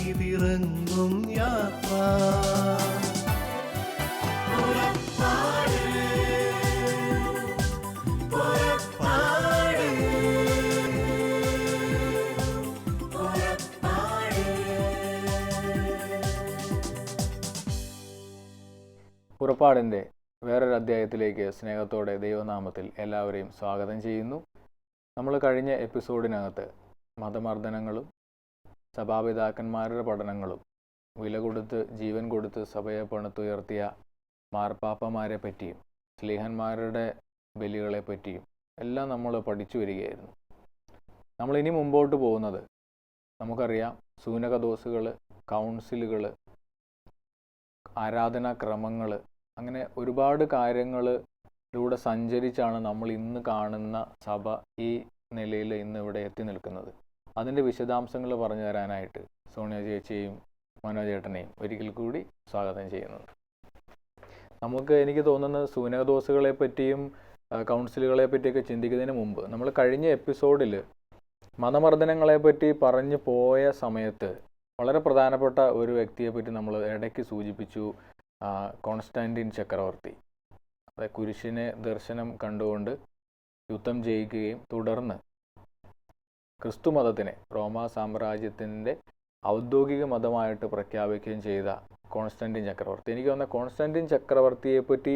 ചെയ്തിറങ്ങും യാത്ര. പുറപ്പാടിൻ്റെ വേറൊരു അധ്യായത്തിലേക്ക് സ്നേഹത്തോടെ ദൈവനാമത്തിൽ എല്ലാവരെയും സ്വാഗതം ചെയ്യുന്നു. നമ്മൾ കഴിഞ്ഞ എപ്പിസോഡിനകത്ത് മതമർദ്ദനങ്ങളും സഭാപിതാക്കന്മാരുടെ പഠനങ്ങളും വില കൊടുത്ത് ജീവൻ കൊടുത്ത് സഭയെ പണിതുയർത്തിയ മാർപ്പാപ്പമാരെ പറ്റിയും സ്ലീഹന്മാരുടെ ബലികളെ പറ്റിയും എല്ലാം നമ്മൾ പഠിച്ചു വരികയായിരുന്നു. നമ്മളിനി മുമ്പോട്ട് പോകുന്നത് നമുക്കറിയാം, സൂനകദോസുകൾ, കൗൺസിലുകൾ, ആരാധനാക്രമങ്ങൾ, അങ്ങനെ ഒരുപാട് കാര്യങ്ങളിലൂടെ സഞ്ചരിച്ചാണ് നമ്മൾ ഇന്ന് കാണുന്ന സഭ ഈ നിലയിൽ ഇന്ന് ഇവിടെ എത്തി നിൽക്കുന്നത്. അതിൻ്റെ വിശദാംശങ്ങൾ പറഞ്ഞു തരാനായിട്ട് സോണിയ ചേച്ചിയെയും മനോജേട്ടനെയും ഒരിക്കൽ കൂടി സ്വാഗതം ചെയ്യുന്നത്. എനിക്ക് തോന്നുന്നത് സൂനകദോസുകളെ പറ്റിയും കൗൺസിലുകളെ പറ്റിയൊക്കെ ചിന്തിക്കുന്നതിന് മുമ്പ് നമ്മൾ കഴിഞ്ഞ എപ്പിസോഡിൽ മതമർദ്ദനങ്ങളെ പറ്റി പറഞ്ഞു പോയ സമയത്ത് വളരെ പ്രധാനപ്പെട്ട ഒരു വ്യക്തിയെപ്പറ്റി നമ്മൾ ഇടയ്ക്ക് സൂചിപ്പിച്ചു, കോൺസ്റ്റാന്റിൻ ചക്രവർത്തി. അതായത് കുരിശിനെ ദർശനം കണ്ടുകൊണ്ട് യുദ്ധം ജയിക്കുകയും തുടർന്ന് ക്രിസ്തു മതത്തിനെ റോമാ സാമ്രാജ്യത്തിൻ്റെ ഔദ്യോഗിക മതമായിട്ട് പ്രഖ്യാപിക്കുകയും ചെയ്ത കോൺസ്റ്റാന്റിൻ ചക്രവർത്തി. എനിക്ക് തോന്നുന്ന കോൺസ്റ്റാന്റിൻ ചക്രവർത്തിയെപ്പറ്റി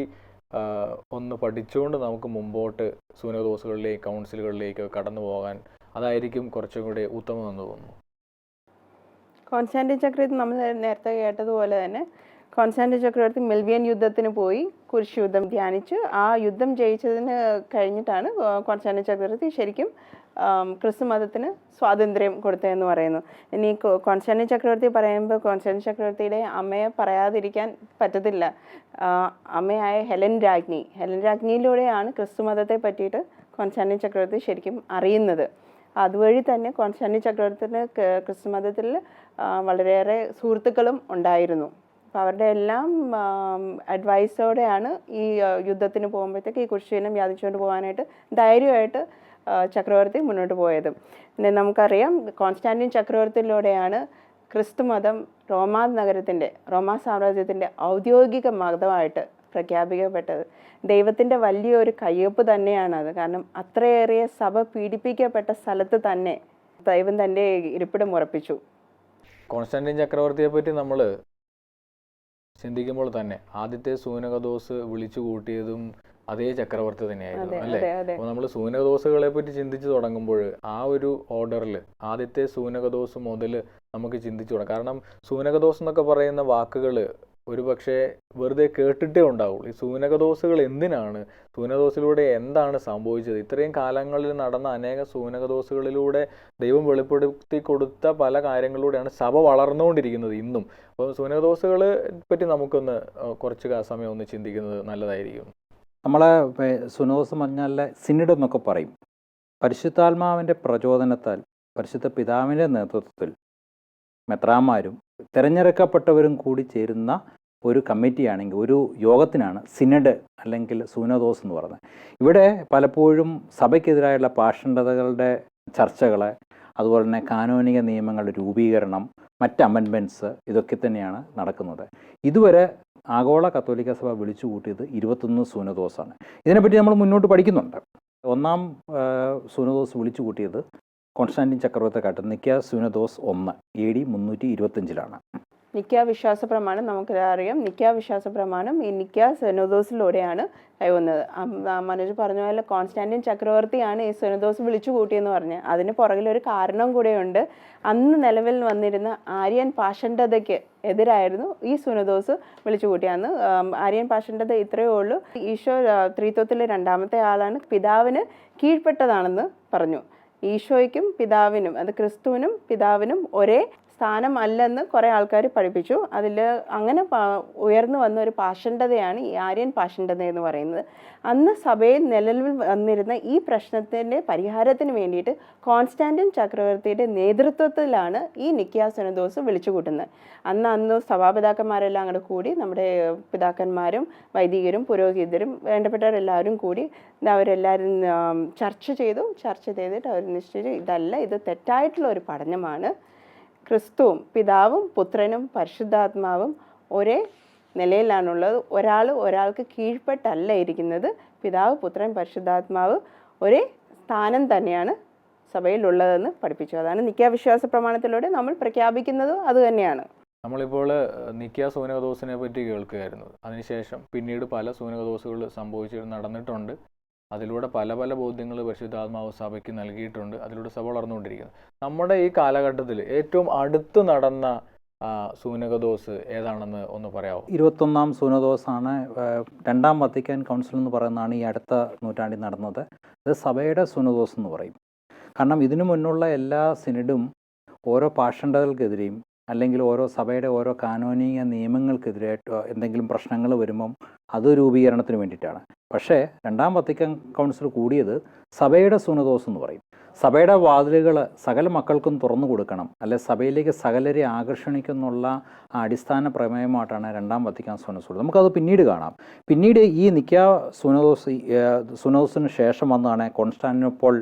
ഒന്ന് പഠിച്ചുകൊണ്ട് നമുക്ക് മുമ്പോട്ട് സൂനകദോസുകളിലേക്ക് കൗൺസിലുകളിലേക്ക് കടന്നു പോകാൻ അതായിരിക്കും കുറച്ചും കൂടി ഉത്തമമെന്ന് തോന്നുന്നു. കോൺസ്റ്റാന്റിൻ ചക്രവർത്തി നമ്മൾ നേരത്തെ കേട്ടതുപോലെ തന്നെ കോൺസ്റ്റാന്റിൻ ചക്രവർത്തി മെൽവിയൻ യുദ്ധത്തിന് പോയി കുരിശ് യുദ്ധം ധ്യാനിച്ച് ആ യുദ്ധം ജയിച്ചതിന് കഴിഞ്ഞിട്ടാണ് കോൺസ്റ്റാന്റിൻ ചക്രവർത്തി ശരിക്കും ക്രിസ്തു മതത്തിന് സ്വാതന്ത്ര്യം കൊടുത്തതെന്ന് പറയുന്നു. ഇനി കോൺസ്റ്റാന്റിൻ ചക്രവർത്തി പറയുമ്പോൾ കോൺസ്റ്റാന്റിൻ ചക്രവർത്തിയുടെ അമ്മയെ പറയാതിരിക്കാൻ പറ്റത്തില്ല. അമ്മയായ ഹെലൻ രാജ്ഞിയിലൂടെയാണ് ക്രിസ്തു മതത്തെ പറ്റിയിട്ട് കോൺസ്റ്റാന്റിൻ ചക്രവർത്തി ശരിക്കും അറിയുന്നത്. അതുവഴി തന്നെ കോൺസ്റ്റാന്റിൻ ചക്രവർത്തിന് ക്രിസ്തു മതത്തിൽ വളരെയേറെ സുഹൃത്തുക്കളും ഉണ്ടായിരുന്നു. അപ്പോൾ അവരുടെ എല്ലാം അഡ്വൈസോടെയാണ് ഈ യുദ്ധത്തിന് പോകുമ്പോഴത്തേക്ക് ഈ കുരിശിനം യാചിച്ചുകൊണ്ട് പോകാനായിട്ട് ധൈര്യമായിട്ട് ചക്രവർത്തി മുന്നോട്ട് പോയത്. പിന്നെ നമുക്കറിയാം, കോൺസ്റ്റാന്റിൻ ചക്രവർത്തിയിലൂടെയാണ് ക്രിസ്തു മതം റോമാ സാമ്രാജ്യത്തിൻ്റെ ഔദ്യോഗിക മതമായിട്ട് പ്രഖ്യാപിക്കപ്പെട്ടത്. ദൈവത്തിൻ്റെ വലിയൊരു കയ്യൊപ്പ് തന്നെയാണത്. കാരണം അത്രയേറെ സഭ പീഡിപ്പിക്കപ്പെട്ട സ്ഥലത്ത് തന്നെ ദൈവം തൻ്റെ ഇരിപ്പിടം ഉറപ്പിച്ചു. കോൺസ്റ്റാന്റിൻ ചക്രവർത്തിയെ പറ്റി നമ്മൾ ചിന്തിക്കുമ്പോൾ തന്നെ ആദ്യത്തെ സൂനകദോസ് വിളിച്ചു കൂട്ടിയതും അതേ ചക്രവർത്തി തന്നെയായിരുന്നു, അല്ലേ? അപ്പോൾ നമ്മൾ സൂനകദോസുകളെ പറ്റി ചിന്തിച്ചു തുടങ്ങുമ്പോൾ ആ ഒരു ഓർഡറിൽ ആദ്യത്തെ സൂനകദോസ് മുതൽ നമുക്ക് ചിന്തിച്ചു തുടങ്ങാം. കാരണം സൂനകദോസ് എന്നൊക്കെ പറയുന്ന വാക്കുകൾ ഒരു പക്ഷേ വെറുതെ കേട്ടിട്ടേ ഉണ്ടാവുള്ളൂ. ഈ സൂനകദോസുകൾ എന്തിനാണ്, സൂനകദോസിലൂടെ എന്താണ് സംഭവിച്ചത്, ഇത്രയും കാലങ്ങളിൽ നടന്ന അനേക സൂനകദോസുകളിലൂടെ ദൈവം വെളിപ്പെടുത്തി കൊടുത്ത പല കാര്യങ്ങളിലൂടെയാണ് സഭ വളർന്നുകൊണ്ടിരിക്കുന്നത് ഇന്നും. അപ്പോൾ സൂനകദോസുകളെ പറ്റി നമുക്കൊന്ന് കുറച്ച് സമയം ഒന്ന് ചിന്തിക്കുന്നത് നല്ലതായിരിക്കും. നമ്മളെ സൂനകദോസ് പറഞ്ഞാൽ സിനഡ് എന്നൊക്കെ പറയും. പരിശുദ്ധാത്മാവിൻ്റെ പ്രചോദനത്താൽ പരിശുദ്ധ പിതാവിൻ്റെ നേതൃത്വത്തിൽ മെത്രാന്മാരും തിരഞ്ഞെടുക്കപ്പെട്ടവരും കൂടി ചേരുന്ന ഒരു കമ്മിറ്റിയാണെങ്കിൽ ഒരു യോഗത്തിനാണ് സിനഡ് അല്ലെങ്കിൽ സൂനകദോസ് എന്ന് പറയുന്നത്. ഇവിടെ പലപ്പോഴും സഭയ്ക്കെതിരായുള്ള പാഷണ്ഡതകളുടെ ചർച്ചകൾ, അതുപോലെ തന്നെ കാനോനിക നിയമങ്ങളുടെ രൂപീകരണം, മറ്റ് അമെൻമെൻറ്റ്സ്, ഇതൊക്കെ തന്നെയാണ് നടക്കുന്നത്. ഇതുവരെ ആഗോള കത്തോലിക്ക സഭ വിളിച്ചു കൂട്ടിയത് 21 സൂനകദോസാണ്. ഇതിനെപ്പറ്റി നമ്മൾ മുന്നോട്ട് പഠിക്കുന്നുണ്ട്. ഒന്നാം സൂനകദോസ് വിളിച്ചു കൂട്ടിയത് കോൺസ്റ്റാന്റിൻ ചക്രവർത്തിക്കാട്ട് നിക്ക സൂനകദോസ് 1 AD 325 നിക്ക വിശ്വാസ പ്രമാണം നമുക്കറിയാം. നിക്ക വിശ്വാസ പ്രമാണം ഈ നിക്ക സൂനകദോസിലൂടെയാണ് കൈവന്നത്. മനോജ് പറഞ്ഞ പോലെ കോൺസ്റ്റാന്റിൻ ചക്രവർത്തിയാണ് ഈ സൂനകദോസ് വിളിച്ചു കൂട്ടിയെന്ന് പറഞ്ഞത്. അതിന് പുറകിലൊരു കാരണം കൂടെയുണ്ട്. അന്ന് നിലവിൽ വന്നിരുന്ന ആര്യൻ പാഷണ്ഡതയ്ക്ക് എതിരായിരുന്നു ഈ സൂനകദോസ് വിളിച്ചു കൂട്ടി. അന്ന് ആര്യൻ പാഷണ്ഡത ഇത്രയേ ഉള്ളൂ, ഈശോ ത്രിത്വത്തിലെ രണ്ടാമത്തെ ആളാണ്, പിതാവിന് കീഴ്പ്പെട്ടതാണെന്ന് പറഞ്ഞു. ഈശോയ്ക്കും പിതാവിനും, അത് ക്രിസ്തുവിനും പിതാവിനും ഒരേ സ്ഥാനമല്ലെന്ന് കുറേ ആൾക്കാർ പഠിപ്പിച്ചു. അതിൽ അങ്ങനെ ഉയർന്നു വന്ന ഒരു പാഷണ്ഡതയാണ് ഈ ആര്യൻ പാഷണ്ഡത എന്ന് പറയുന്നത്. അന്ന് സഭയിൽ നിലവിൽ വന്നിരുന്ന ഈ പ്രശ്നത്തിൻ്റെ പരിഹാരത്തിന് വേണ്ടിയിട്ട് കോൺസ്റ്റാന്റിൻ ചക്രവർത്തിയുടെ നേതൃത്വത്തിലാണ് ഈ നിക്കിയ സൂനകദോസ് വിളിച്ചു കൂട്ടുന്നത്. അന്ന് സഭാപിതാക്കന്മാരെല്ലാം അങ്ങോട്ട് കൂടി, നമ്മുടെ പിതാക്കന്മാരും വൈദികരും പുരോഹിതരും വേണ്ടപ്പെട്ടവരെല്ലാവരും കൂടി അവരെല്ലാവരും ചർച്ച ചെയ്തിട്ട് അവർ നിശ്ചയിച്ചു, ഇത് തെറ്റായിട്ടുള്ള ഒരു പഠനമാണ്, ക്രിസ്തുവും പിതാവും പുത്രനും പരിശുദ്ധാത്മാവും ഒരേ നിലയിലാണുള്ളത്. ഒരാൾക്ക് കീഴ്പ്പെട്ടല്ല ഇരിക്കുന്നത്. പിതാവ്, പുത്രൻ, പരിശുദ്ധാത്മാവ് ഒരേ സ്ഥാനം തന്നെയാണ് സഭയിലുള്ളതെന്ന് പഠിപ്പിച്ചു. അതാണ് നിത്യാവിശ്വാസ പ്രമാണത്തിലൂടെ നമ്മൾ പ്രഖ്യാപിക്കുന്നതും അതുതന്നെയാണ്. നമ്മളിപ്പോൾ നിക്യ സൂനകദോസിനെ പറ്റി കേൾക്കുകയായിരുന്നു. അതിനുശേഷം പിന്നീട് പല സൂനകദോസുകൾ നടന്നിട്ടുണ്ട്. അതിലൂടെ പല പല ബോധ്യങ്ങൾ പരിശുദ്ധാത്മാവ് സഭയ്ക്ക് നൽകിയിട്ടുണ്ട്. അതിലൂടെ സഭ വളർന്നുകൊണ്ടിരിക്കുന്നത്. നമ്മുടെ ഈ കാലഘട്ടത്തിൽ ഏറ്റവും അടുത്ത് നടന്ന സൂനകദോസ് ഏതാണെന്ന് ഒന്ന് പറയാമോ? 21-ാം സൂനകദോസാണ് രണ്ടാം വത്തിക്കാൻ കൗൺസിൽ എന്ന് പറയുന്നതാണ് ഈ അടുത്ത നൂറ്റാണ്ടിൽ നടന്നത്. ഇത് സഭയുടെ സൂനകദോസ് എന്ന് പറയും. കാരണം ഇതിനു മുന്നുള്ള എല്ലാ സിനഡും ഓരോ പാഷണ്ഡതകൾക്കെതിരെയും അല്ലെങ്കിൽ ഓരോ സഭയുടെ ഓരോ കാനോനിക നിയമങ്ങൾക്കെതിരായിട്ട് എന്തെങ്കിലും പ്രശ്നങ്ങൾ വരുമ്പം അത് രൂപീകരണത്തിന് വേണ്ടിയിട്ടാണ്. പക്ഷേ രണ്ടാം വത്തിക്കാൻ കൗൺസിൽ കൂടിയത് സഭയുടെ സൂനകദോസ് എന്ന് പറയും. സഭയുടെ വാതിലുകൾ സകല മക്കൾക്കും തുറന്നു കൊടുക്കണം, അല്ലെ സഭയിലേക്ക് സകലരെ ആകർഷിക്കുന്നുള്ള അടിസ്ഥാന പ്രമേയമായിട്ടാണ് രണ്ടാം വത്തിക്കാൻ സൂനകദോസ്. നമുക്കത് പിന്നീട് കാണാം. പിന്നീട് ഈ നിക്യ സൂനകദോസിന് ശേഷം വന്നതാണ് Constantinople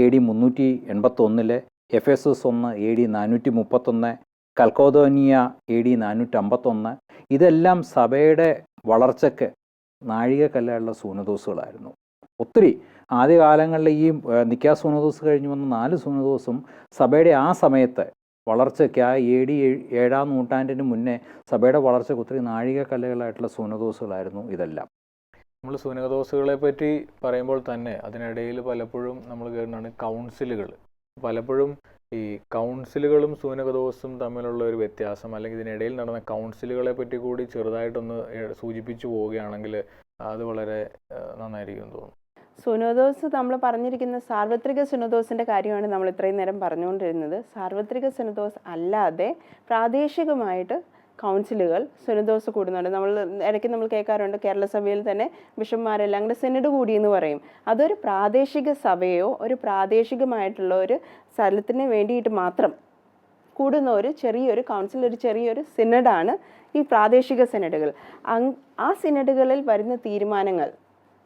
AD 381, Ephesus 1 AD 431, കൽക്കോദോനിയ AD 451. ഇതെല്ലാം സഭയുടെ വളർച്ചയ്ക്ക് നാഴികക്കല്ലുള്ള സൂനകദോസുകളായിരുന്നു. ഒത്തിരി ആദ്യകാലങ്ങളിൽ ഈ നിക്യ സൂനകദോസ് കഴിഞ്ഞ് വന്ന 4 സൂനകദോസും സഭയുടെ ആ സമയത്ത് വളർച്ചയ്ക്ക് ആ AD 7-ാം നൂറ്റാണ്ടിന് മുന്നേ സഭയുടെ വളർച്ചയ്ക്ക് ഒത്തിരി നാഴികക്കല്ലുകളായിട്ടുള്ള സൂനകദോസുകളായിരുന്നു ഇതെല്ലാം. നമ്മൾ സൂനകദോസുകളെ പറ്റി പറയുമ്പോൾ തന്നെ അതിനിടയിൽ പലപ്പോഴും നമ്മൾ കേൾക്കുന്നതാണ് കൗൺസിലുകൾ. പലപ്പോഴും ഈ കൗൺസിലുകളും സൂനകദോസും തമ്മിലുള്ള ഒരു വ്യത്യാസം, അല്ലെങ്കിൽ ഇതിനിടയിൽ നടന്ന കൗൺസിലുകളെ പറ്റി കൂടി ചെറുതായിട്ടൊന്ന് സൂചിപ്പിച്ചു പോവുകയാണെങ്കിൽ അത് വളരെ നന്നായിരിക്കും തോന്നുന്നു. സുനോദോസ് നമ്മൾ പറഞ്ഞിരിക്കുന്ന സാർവത്രിക സുനോദോസിൻ്റെ കാര്യമാണ് നമ്മൾ ഇത്രയും നേരം പറഞ്ഞുകൊണ്ടിരുന്നത്. സാർവത്രിക സുനോദോസ് അല്ലാതെ പ്രാദേശികമായിട്ട് കൗൺസിലുകൾ സുനോദോസ് കൂടുന്നുണ്ട്. ഇടയ്ക്ക് നമ്മൾ കേൾക്കാറുണ്ട് കേരള സഭയിൽ തന്നെ ബിഷപ്പ്മാരെല്ലാം കൂടെ സിനഡ് കൂടി എന്ന് പറയും. അതൊരു പ്രാദേശിക സഭയോ ഒരു പ്രാദേശികമായിട്ടുള്ള ഒരു സ്ഥലത്തിന് വേണ്ടിയിട്ട് മാത്രം കൂടുന്ന ഒരു ചെറിയൊരു കൗൺസിൽ, ഒരു ചെറിയൊരു സിനഡാണ് ഈ പ്രാദേശിക സിനഡുകൾ. ആ സിനഡുകളിൽ വരുന്ന തീരുമാനങ്ങൾ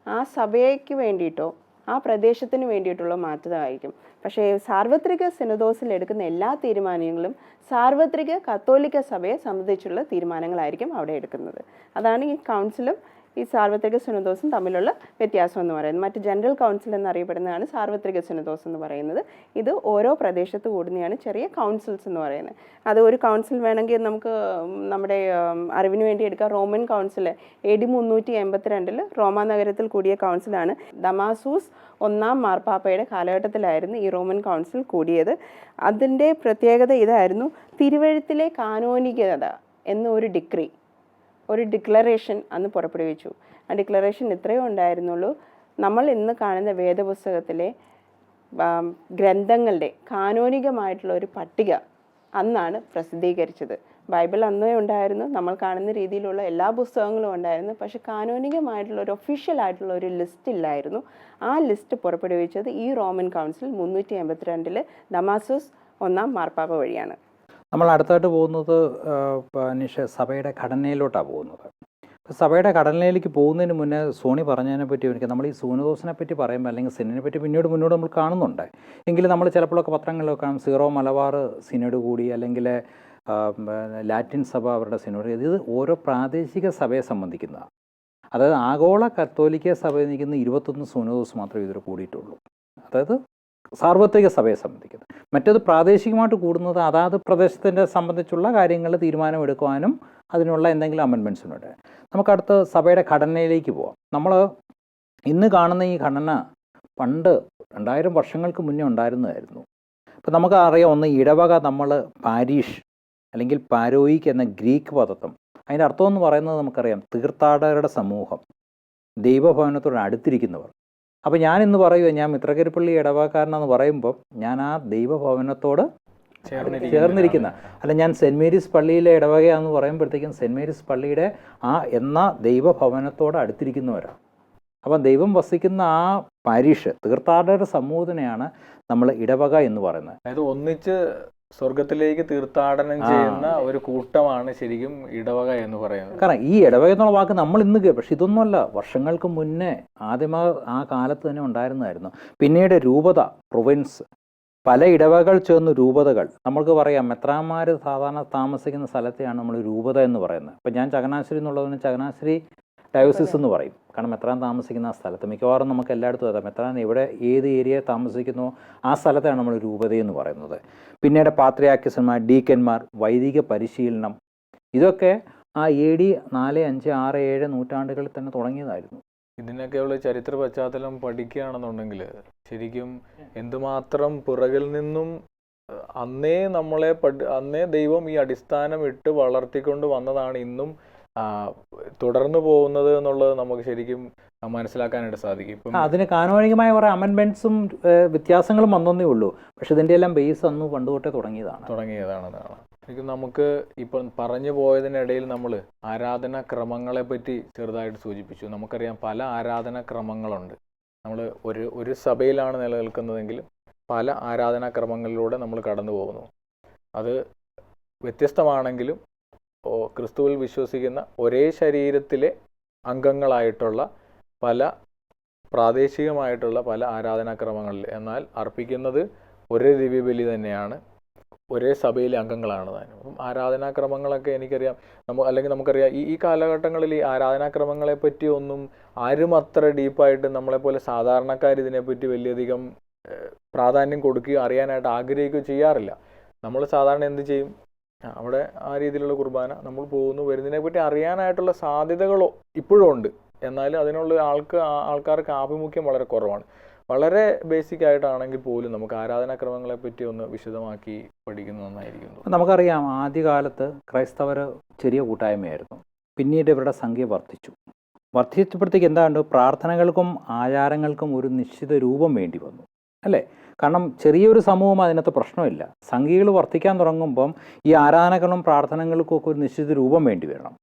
ആ സഭയ്ക്ക് വേണ്ടിയിട്ടോ ആ പ്രദേശത്തിന് വേണ്ടിയിട്ടുള്ള മാറ്റമായിരിക്കും. പക്ഷേ സാർവത്രിക സിനഡോസിൽ എടുക്കുന്ന എല്ലാ തീരുമാനങ്ങളും സാർവത്രിക കത്തോലിക്ക സഭയെ സംബന്ധിച്ചുള്ള തീരുമാനങ്ങളായിരിക്കും അവിടെ എടുക്കുന്നത്. അതാണ് ഈ കൗൺസിലും ഈ സാർവത്രിക സിനഡോസും തമ്മിലുള്ള വ്യത്യാസം എന്ന് പറയുന്നത്. മറ്റ് ജനറൽ കൗൺസിൽ എന്നറിയപ്പെടുന്നതാണ് സാർവത്രിക സിനഡോസ് എന്ന് പറയുന്നത്. ഇത് ഓരോ പ്രദേശത്ത് കൂടുന്നതാണ് ചെറിയ കൗൺസിൽസ് എന്ന് പറയുന്നത്. അത് ഒരു കൗൺസിൽ വേണമെങ്കിൽ നമുക്ക് നമ്മുടെ അറിവിന് വേണ്ടി എടുക്കാം. റോമൻ കൗൺസിൽ AD 382 റോമാ നഗരത്തിൽ കൂടിയ കൗൺസിലാണ്. ദമാസൂസ് 1-ാം മാർപ്പാപ്പയുടെ കാലഘട്ടത്തിലായിരുന്നു ഈ റോമൻ കൗൺസിൽ കൂടിയത്. അതിൻ്റെ പ്രത്യേകത ഇതായിരുന്നു, തിരുവഴുത്തിലെ കാനോനികത എന്ന ഒരു ഡിക്ലറേഷൻ അന്ന് പുറപ്പെടുവിച്ചു. ആ ഡിക്ലറേഷൻ ഇത്രയും ഉണ്ടായിരുന്നുള്ളൂ: നമ്മൾ ഇന്ന് കാണുന്ന വേദപുസ്തകത്തിലെ ഗ്രന്ഥങ്ങളുടെ കാനോനികമായിട്ടുള്ള ഒരു പട്ടിക അന്നാണ് പ്രസിദ്ധീകരിച്ചത്. ബൈബിൾ അന്നേ ഉണ്ടായിരുന്നു, നമ്മൾ കാണുന്ന രീതിയിലുള്ള എല്ലാ പുസ്തകങ്ങളും ഉണ്ടായിരുന്നു. പക്ഷെ കാനോനികമായിട്ടുള്ള ഒരു ഒഫീഷ്യൽ ആയിട്ടുള്ള ഒരു ലിസ്റ്റ് ഇല്ലായിരുന്നു. ആ ലിസ്റ്റ് പുറപ്പെടുവിച്ചത് ഈ റോമൻ കൗൺസിൽ 382 ദമാസൂസ് 1-ാം മാർപ്പാപ്പ വഴിയാണ്. നമ്മൾ അടുത്തായിട്ട് പോകുന്നത് സഭയുടെ ഘടനയിലോട്ടാണ് പോകുന്നത്. സഭയുടെ ഘടനയിലേക്ക് പോകുന്നതിന് മുന്നേ സോണി പറഞ്ഞതിനെ പറ്റി എനിക്ക് നമ്മൾ ഈ സൂനകദോസിനെ പറ്റി പറയുമ്പോൾ അല്ലെങ്കിൽ സിനഡിനെ പറ്റി മുന്നോട്ട് നമ്മൾ കാണുന്നുണ്ട്. എങ്കിലും നമ്മൾ ചിലപ്പോഴൊക്കെ പത്രങ്ങളിലൊക്കെ കാണും സീറോ മലബാർ സിനഡ് കൂടി, അല്ലെങ്കിൽ ലാറ്റിൻ സഭ അവരുടെ സിനഡ്. ഇത് ഓരോ പ്രാദേശിക സഭയെ സംബന്ധിക്കുന്നതാണ്. അതായത് ആഗോള കത്തോലിക്ക സഭയിൽ നിൽക്കുന്ന 21 സൂനകദോസ് മാത്രമേ ഇതിൽ കൂടിയിട്ടുള്ളൂ. അതായത് സാർവത്രിക സഭയെ സംബന്ധിക്കുന്നത്. മറ്റേത് പ്രാദേശികമായിട്ട് കൂടുന്നത് അതാത് പ്രദേശത്തിൻ്റെ സംബന്ധിച്ചുള്ള കാര്യങ്ങൾ തീരുമാനമെടുക്കുവാനും അതിനുള്ള എന്തെങ്കിലും അമെൻമെൻറ്റ്സിനുണ്ട്. നമുക്കടുത്ത് സഭയുടെ ഘടനയിലേക്ക് പോവാം. നമ്മൾ ഇന്ന് കാണുന്ന ഈ ഘടന പണ്ട് 2000 വർഷങ്ങൾക്ക് മുന്നേ ഉണ്ടായിരുന്നതായിരുന്നു. ഇപ്പം നമുക്കറിയാം, ഒന്ന് ഇടവക, നമ്മൾ പാരീഷ് അല്ലെങ്കിൽ പാരോയിക് എന്ന ഗ്രീക്ക് പദത്വം, അതിൻ്റെ അർത്ഥം എന്ന് പറയുന്നത് നമുക്കറിയാം തീർത്ഥാടകരുടെ സമൂഹം, ദൈവഭവനത്തോട് അടുത്തിരിക്കുന്നവർ. അപ്പോൾ ഞാൻ ഇന്ന് പറയുക, ഞാൻ മിത്രകരിപ്പള്ളി ഇടവക്കാരനെന്ന് പറയുമ്പോൾ ഞാൻ ആ ദൈവഭവനത്തോട് ചേർന്നിരിക്കുന്ന, അല്ല ഞാൻ സെൻറ്റ് മേരീസ് പള്ളിയിലെ ഇടവകയാണെന്ന് പറയുമ്പോഴത്തേക്കും സെൻറ്റ് മേരീസ് പള്ളിയുടെ എന്ന ദൈവഭവനത്തോട് അടുത്തിരിക്കുന്നവരാണ്. അപ്പം ദൈവം വസിക്കുന്ന ആ പാരീഷ് തീർത്ഥാടകരുടെ സമൂഹത്തിനെയാണ് നമ്മൾ ഇടവക എന്ന് പറയുന്നത്. അതായത് ഒന്നിച്ച് സ്വർഗത്തിലേക്ക് തീർത്ഥാടനം ചെയ്യുന്ന ഒരു കൂട്ടമാണ് ശരിക്കും ഇടവക എന്ന് പറയുന്നത്. കാരണം ഈ ഇടവക എന്നുള്ള വാക്ക് നമ്മൾ ഇന്ന് പക്ഷെ ഇതൊന്നുമല്ല, വർഷങ്ങൾക്ക് മുന്നേ ആ കാലത്ത് തന്നെ ഉണ്ടായിരുന്നതായിരുന്നു. പിന്നീട് രൂപത, പ്രൊവിൻസ്, പല ഇടവകൾ ചേർന്ന് രൂപതകൾ. നമ്മൾക്ക് പറയാം മെത്രാന്മാർ സാധാരണ താമസിക്കുന്ന സ്ഥലത്തെയാണ് നമ്മൾ രൂപത എന്ന് പറയുന്നത്. ഇപ്പം ഞാൻ ചങ്ങനാശ്ശേരി എന്നുള്ളതിന് ചങ്ങനാശ്ശേരി ഡയോസിസ് എന്ന് പറയും. കാരണം മെത്രാൻ താമസിക്കുന്ന ആ സ്ഥലത്ത് മിക്കവാറും നമുക്ക് എല്ലായിടത്തും അതാ മെത്രാൻ എവിടെ ഏത് ഏരിയ താമസിക്കുന്നോ ആ സ്ഥലത്താണ് നമ്മൾ രൂപതയെന്ന് പറയുന്നത്. പിന്നീട് പാത്രിയാർക്കീസന്മാർ, ഡീക്കന്മാർ, വൈദിക പരിശീലനം, ഇതൊക്കെ ആ AD 4, 5, 6, 7 നൂറ്റാണ്ടുകളിൽ തന്നെ തുടങ്ങിയതായിരുന്നു. ഇതിനൊക്കെയുള്ള ചരിത്ര പശ്ചാത്തലം പഠിക്കുകയാണെന്നുണ്ടെങ്കിൽ ശരിക്കും എന്തുമാത്രം പുറകിൽ നിന്നും അന്നേ നമ്മളെ അന്നേ ദൈവം ഈ അടിസ്ഥാനം ഇട്ട് വളർത്തിക്കൊണ്ട് വന്നതാണ് ഇന്നും തുടർന്നു പോകുന്നത് എന്നുള്ളത് നമുക്ക് ശരിക്കും മനസ്സിലാക്കാനായിട്ട് സാധിക്കും. ഇപ്പം അതിന് കാനോനികമായ കുറേ അമെൻമെൻറ്റ്സും വ്യത്യാസങ്ങളും വന്നേ ഉള്ളൂ. പക്ഷെ ഇതിൻ്റെ എല്ലാം ബേസ് അന്ന് പണ്ട് തൊട്ടേ തുടങ്ങിയതാണ്. ശരിക്കും നമുക്ക് ഇപ്പം പറഞ്ഞു പോയതിനിടയിൽ നമ്മൾ ആരാധനാ ക്രമങ്ങളെ പറ്റി ചെറുതായിട്ട് സൂചിപ്പിച്ചു. നമുക്കറിയാം പല ആരാധനാ ക്രമങ്ങളുണ്ട്. നമ്മൾ ഒരു സഭയിലാണ് നിലനിൽക്കുന്നതെങ്കിലും പല ആരാധനാ ക്രമങ്ങളിലൂടെ നമ്മൾ കടന്നു പോകുന്നു. അത് വ്യത്യസ്തമാണെങ്കിലും ക്രിസ്തുവിൽ വിശ്വസിക്കുന്ന ഒരേ ശരീരത്തിലെ അംഗങ്ങളായിട്ടുള്ള പല പ്രാദേശികമായിട്ടുള്ള പല ആരാധനാക്രമങ്ങളിൽ എന്നാൽ അർപ്പിക്കുന്നത് ഒരേ ദിവ്യബലി തന്നെയാണ്, ഒരേ സഭയിലെ അംഗങ്ങളാണ് താനും. അപ്പം ആരാധനാക്രമങ്ങളൊക്കെ എനിക്കറിയാം. അല്ലെങ്കിൽ നമുക്കറിയാം ഈ കാലഘട്ടങ്ങളിൽ ഈ ആരാധനാക്രമങ്ങളെ പറ്റി ഒന്നും ആരും അത്ര ഡീപ്പായിട്ട് നമ്മളെപ്പോലെ സാധാരണക്കാർ ഇതിനെപ്പറ്റി വലിയധികം പ്രാധാന്യം കൊടുക്കുകയോ അറിയാനായിട്ട് ആഗ്രഹിക്കുകയോ ചെയ്യാറില്ല. നമ്മൾ സാധാരണ എന്ത് ചെയ്യും, അവിടെ ആ രീതിയിലുള്ള കുർബാന നമ്മൾ പോകുന്നു വരുന്നതിനെ പറ്റി അറിയാനായിട്ടുള്ള സാധ്യതകളോ ഇപ്പോഴും ഉണ്ട്. എന്നാലും അതിനുള്ള ആൾക്കാർക്ക് ആഭിമുഖ്യം വളരെ കുറവാണ്. വളരെ ബേസിക് ആയിട്ടാണെങ്കിൽ പോലും നമുക്ക് ആരാധനാക്രമങ്ങളെ പറ്റി ഒന്ന് വിശദമാക്കി പഠിക്കുന്നത് നന്നായിരിക്കുന്നു. നമുക്കറിയാം ആദ്യകാലത്ത് ക്രൈസ്തവർ ചെറിയ കൂട്ടായ്മയായിരുന്നു. പിന്നീട് ഇവരുടെ സംഖ്യ വർദ്ധിച്ചപ്പോഴത്തേക്ക് എന്താണ്ട് പ്രാർത്ഥനകൾക്കും ആചാരങ്ങൾക്കും ഒരു നിശ്ചിത രൂപം വേണ്ടി വന്നു, അല്ലേ? കാരണം ചെറിയൊരു സമൂഹം അതിനകത്ത് പ്രശ്നമില്ല. സംഖ്യകൾ വർദ്ധിക്കാൻ തുടങ്ങുമ്പം ഈ ആരാധനകളും പ്രാർത്ഥനകൾക്കൊക്കെ ഒരു നിശ്ചിത രൂപം വേണ്ടി വരണം.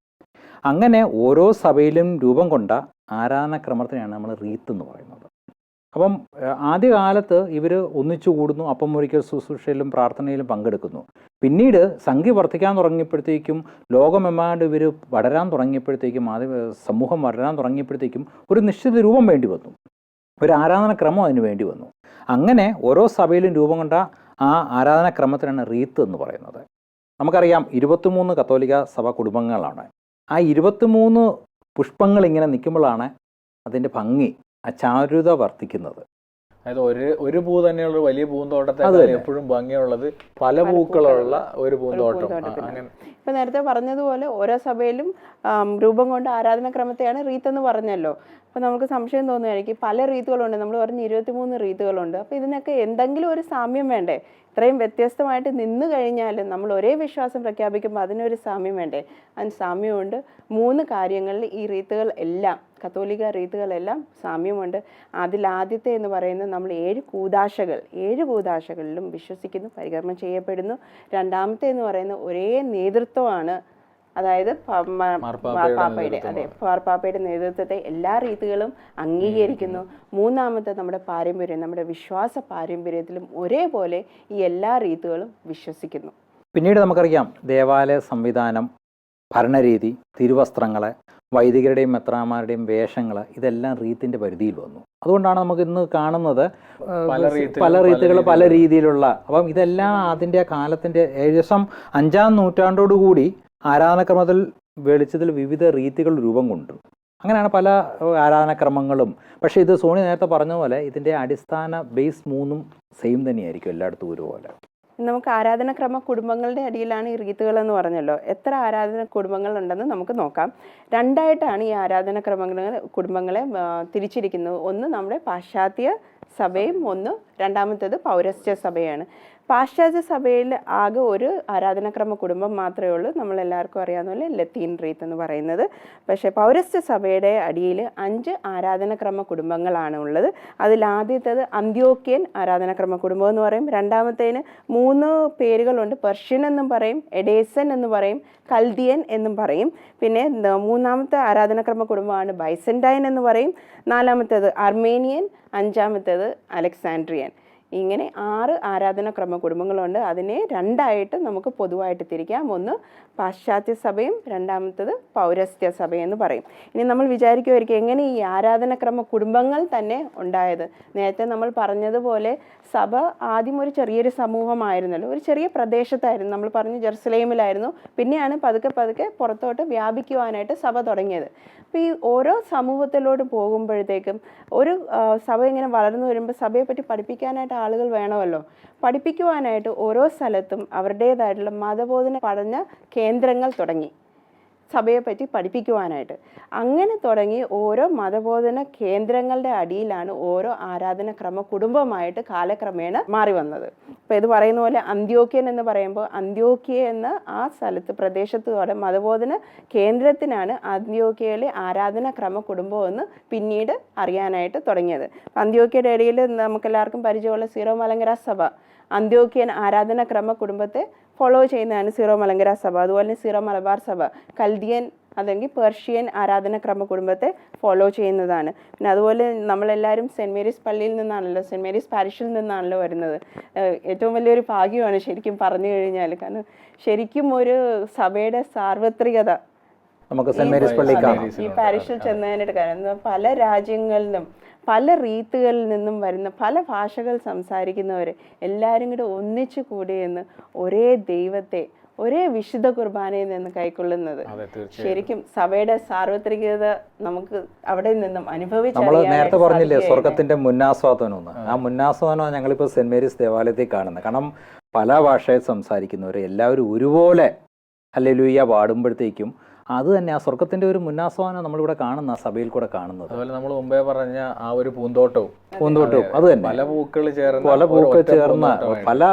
അങ്ങനെ ഓരോ സഭയിലും രൂപം കൊണ്ട ആരാധനാക്രമത്തിനെയാണ് നമ്മൾ റീത്ത് എന്ന് പറയുന്നത്. അപ്പം ആദ്യകാലത്ത് ഇവർ ഒന്നിച്ചു കൂടുന്നു, അപ്പം ഒരിക്കൽ ശുശ്രൂഷയിലും പ്രാർത്ഥനയിലും പങ്കെടുക്കുന്നു. പിന്നീട് സംഖ്യ വർദ്ധിക്കാൻ തുടങ്ങിയപ്പോഴത്തേക്കും ലോകമെമ്പാണ്ട് ഇവർ വളരാൻ തുടങ്ങിയപ്പോഴത്തേക്കും സമൂഹം വളരാൻ തുടങ്ങിയപ്പോഴത്തേക്കും ഒരു നിശ്ചിത രൂപം വേണ്ടി വന്നു, ഒരു ആരാധനാക്രമം അതിന് വേണ്ടി വന്നു. അങ്ങനെ ഓരോ സഭയിലും രൂപം കൊണ്ട ആ ആരാധനാക്രമത്തിനാണ് റീത്ത് എന്ന് പറയുന്നത്. നമുക്കറിയാം 23 കത്തോലിക്ക സഭ കുടുംബങ്ങളാണ്. ആ 23 പുഷ്പങ്ങൾ ഇങ്ങനെ നിൽക്കുമ്പോഴാണ് അതിൻ്റെ ഭംഗി, ആ ചാരുത വർദ്ധിക്കുന്നത്. അതായത് ഒരു പൂ തന്നെയുള്ള വലിയ പൂന്തോട്ടത്തെ എപ്പോഴും ഭംഗിയുള്ളത് പല പൂക്കളുള്ള ഒരു പൂന്തോട്ടം. അങ്ങനെ ഇപ്പൊ നേരത്തെ പറഞ്ഞതുപോലെ ഓരോ സഭയിലും രൂപം കൊണ്ട് ആരാധനാക്രമത്തെയാണ് റീത്ത് എന്ന് പറഞ്ഞല്ലോ. അപ്പൊ നമുക്ക് സംശയം തോന്നുമായിരിക്കും, പല റീത്തുകളുണ്ട്, നമ്മൾ പറഞ്ഞ 23 റീത്തുകളുണ്ട്. അപ്പൊ ഇതിനൊക്കെ എന്തെങ്കിലും ഒരു സാമ്യം വേണ്ടേ? ഇത്രയും വ്യത്യസ്തമായിട്ട് നിന്ന് കഴിഞ്ഞാലും നമ്മൾ ഒരേ വിശ്വാസം പ്രഖ്യാപിക്കുമ്പോൾ അതിനൊരു സാമ്യം വേണ്ടേ? അതിന് സാമ്യമുണ്ട്. 3 കാര്യങ്ങളിൽ ഈ റീത്തുകൾ എല്ലാം, കത്തോലിക്ക റീത്തുകളെല്ലാം സാമ്യമുണ്ട്. അതിലാദ്യത്തെ എന്ന് പറയുന്നത് നമ്മൾ 7 കൂദാശകളിലും വിശ്വസിക്കുന്നു, പരികർമ്മം ചെയ്യപ്പെടുന്നു. രണ്ടാമത്തെ എന്ന് പറയുന്നത് ഒരേ നേതൃത്വമാണ്, അതായത് മാർപ്പാപ്പയുടെ നേതൃത്വത്തെ എല്ലാ റീത്തുകളും അംഗീകരിക്കുന്നു. മൂന്നാമത്തെ നമ്മുടെ പാരമ്പര്യം, നമ്മുടെ വിശ്വാസ പാരമ്പര്യത്തിലും ഒരേപോലെ ഈ എല്ലാ റീത്തുകളും വിശ്വസിക്കുന്നു. പിന്നീട് നമുക്കറിയാം ദേവാലയ സംവിധാനം, ഭരണരീതി, തിരുവസ്ത്രങ്ങൾ, വൈദികരുടെയും മെത്രാന്മാരുടെയും വേഷങ്ങൾ, ഇതെല്ലാം റീത്തിൻ്റെ പരിധിയിൽ വന്നു. അതുകൊണ്ടാണ് നമുക്ക് ഇന്ന് കാണുന്നത് പല റീത്തുകൾ പല രീതിയിലുള്ള. അപ്പം ഇതെല്ലാം അതിൻ്റെ കാലത്തിൻ്റെ ഏകദേശം 5-ാം നൂറ്റാണ്ടോടുകൂടി ആരാധനാക്രമത്തിൽ വെളിച്ചത്തിൽ വിവിധ രീതികൾ രൂപം കൊണ്ടു. അങ്ങനെയാണ് പല ആരാധനാക്രമങ്ങളും. പക്ഷേ ഇത് സോണി നേരത്തെ പറഞ്ഞ പോലെ ഇതിൻ്റെ അടിസ്ഥാന ബേസ് 3 സെയിം തന്നെയായിരിക്കും എല്ലായിടത്തും ഒരുപോലെ. നമുക്ക് ആരാധനാക്രമ കുടുംബങ്ങളുടെ അടിയിലാണ് ഈ റീത്തുകൾ എന്ന് പറഞ്ഞല്ലോ. എത്ര ആരാധന കുടുംബങ്ങൾ ഉണ്ടെന്ന് നമുക്ക് നോക്കാം. 2ആയിട്ടാണ് ഈ കുടുംബങ്ങളെ തിരിച്ചിരിക്കുന്നത്. ഒന്ന് നമ്മുടെ പാശ്ചാത്യ സഭയും രണ്ടാമത്തേത് പൗരസ്ത്യ സഭയാണ്. പാശ്ചാത്യ സഭയിൽ ആകെ ഒരു ആരാധനാക്രമ കുടുംബം മാത്രമേ ഉള്ളൂ, നമ്മളെല്ലാവർക്കും അറിയാവുന്ന പോലെ ലത്തീൻ റീത്ത് എന്ന് പറയുന്നത്. പക്ഷേ പൗരസ്ത്യ സഭയുടെ അടിയിൽ 5 ആരാധനാക്രമ കുടുംബങ്ങളാണ് ഉള്ളത്. അതിലാദ്യത്തേത് അന്ത്യോക്യൻ ആരാധനാക്രമ കുടുംബം എന്ന് പറയും. രണ്ടാമത്തേന് 3 പേരുകളുണ്ട്. പെർഷ്യൻ എന്നും പറയും, എഡേസൻ എന്ന് പറയും, കൽദിയൻ എന്നും പറയും. പിന്നെ 3ാമത്തെ ആരാധനാക്രമ കുടുംബമാണ് ബൈസന്റൈൻ എന്ന് പറയും. 4ാമത്തേത് അർമേനിയൻ, 5ാമത്തേത് അലക്സാൻഡ്രിയൻ. ഇങ്ങനെ 6 ആരാധനാക്രമ കുടുംബങ്ങളുണ്ട്. അതിനെ 2ആയിട്ട് നമുക്ക് പൊതുവായിട്ട് തിരിക്കാം. ഒന്ന് പാശ്ചാത്യ സഭയും രണ്ടാമത്തത് പൗരസ്ത്യ സഭയെന്ന് പറയും. ഇനി നമ്മൾ വിചാരിക്കുമായിരിക്കും എങ്ങനെ ഈ ആരാധനാക്രമ കുടുംബങ്ങൾ തന്നെ ഉണ്ടായത്. നേരത്തെ നമ്മൾ പറഞ്ഞതുപോലെ സഭ ആദ്യം ഒരു ചെറിയൊരു സമൂഹമായിരുന്നല്ലോ, ഒരു ചെറിയ പ്രദേശത്തായിരുന്നു. നമ്മൾ പറഞ്ഞു ജെറുസലേമിലായിരുന്നു. പിന്നെയാണ് പതുക്കെ പതുക്കെ പുറത്തോട്ട് വ്യാപിക്കുവാനായിട്ട് സഭ തുടങ്ങിയത്. അപ്പോൾ ഈ ഓരോ സമൂഹത്തിലോട്ട് പോകുമ്പോഴത്തേക്കും ഒരു സഭ ഇങ്ങനെ വളർന്നു വരുമ്പോൾ സഭയെ പറ്റി പഠിപ്പിക്കാനായിട്ട് ആളുകൾ വേണമല്ലോ. പഠിപ്പിക്കുവാനായിട്ട് ഓരോ സ്ഥലത്തും അവരുടേതായിട്ടുള്ള മതബോധന പഠന കേന്ദ്രങ്ങൾ തുടങ്ങി സഭയെപ്പറ്റി പഠിപ്പിക്കുവാനായിട്ട്. അങ്ങനെ തുടങ്ങി ഓരോ മതബോധന കേന്ദ്രങ്ങളുടെ അടിയിലാണ് ഓരോ ആരാധനക്രമ കുടുംബമായിട്ട് കാലക്രമേണ മാറി വന്നത്. അപ്പോൾ ഇത് പറയുന്ന പോലെ അന്ത്യോക്യൻ എന്ന് പറയുമ്പോൾ അന്ത്യോക്യ എന്ന ആ സ്ഥലത്ത് പ്രദേശത്തോടെ മതബോധന കേന്ദ്രത്തിനാണ് അന്ത്യോക്യയിലെ ആരാധനക്രമ കുടുംബം എന്ന് പിന്നീട് അറിയാനായിട്ട് തുടങ്ങിയത്. അന്ത്യോക്യയുടെ ഇടയിൽ നമുക്കെല്ലാവർക്കും പരിചയമുള്ള സീറോ മലങ്കര സഭ അന്ത്യോക്യൻ ആരാധനക്രമ കുടുംബത്തെ ഫോളോ ചെയ്യുന്നതാണ് സീറോ മലങ്കര സഭ. അതുപോലെ തന്നെ സീറോ മലബാർ സഭ കൽദിയൻ അല്ലെങ്കിൽ പേർഷ്യൻ ആരാധനക്രമ കുടുംബത്തെ ഫോളോ ചെയ്യുന്നതാണ്. പിന്നെ അതുപോലെ നമ്മളെല്ലാവരും സെൻറ്റ് മേരീസ് പള്ളിയിൽ നിന്നാണല്ലോ, സെൻറ്റ് മേരീസ് പാരിഷിൽ നിന്നാണല്ലോ വരുന്നത്. ഏറ്റവും വലിയൊരു ഭാഗ്യമാണ് ശരിക്കും പറഞ്ഞു കഴിഞ്ഞാൽ. കാരണം ശരിക്കും ഒരു സഭയുടെ സാർവത്രികത നമുക്ക് സെന്റ് മേരീസ് പള്ളി കാണാം. ഈ പാരിഷിൽ ചെന്നതിനായിട്ട്. കാരണം പല രാജ്യങ്ങളിൽ നിന്നും പല റീത്തുകളിൽ നിന്നും വരുന്ന പല ഭാഷകൾ സംസാരിക്കുന്നവർ എല്ലാവരും കൂടെ ഒന്നിച്ചു കൂടിയെന്ന് ഒരേ ദൈവത്തെ ഒരേ വിശുദ്ധ കുർബാനയിൽ നിന്ന് കൈക്കൊള്ളുന്നത് ശരിക്കും സഭയുടെ സാർവത്രികത നമുക്ക് അവിടെ നിന്നും നമ്മൾ നേരത്തെ പറഞ്ഞില്ലേ സ്വർഗത്തിന്റെ മുന്നാസ്വാദനം എന്ന്. ആ മുന്നാസ്വാദനം ഞങ്ങളിപ്പോൾ സെന്റ് മേരീസ് ദേവാലയത്തിൽ കാണുന്നത്. കാരണം പല ഭാഷയിൽ സംസാരിക്കുന്നവർ എല്ലാവരും ഒരുപോലെ ഹല്ലേലൂയ പാടുമ്പോഴത്തേക്കും അത് തന്നെ ആ സ്വർഗത്തിന്റെ ഒരു മുന്നാസ്വാദനം നമ്മളിവിടെ കാണുന്ന സഭയിൽ കൂടെ കാണുന്നത്. അതുപോലെ നമ്മൾ മുമ്പേ പറഞ്ഞ ആ ഒരു പൂന്തോട്ടവും അത് തന്നെ പല പൂക്കൾ ചേർന്ന പല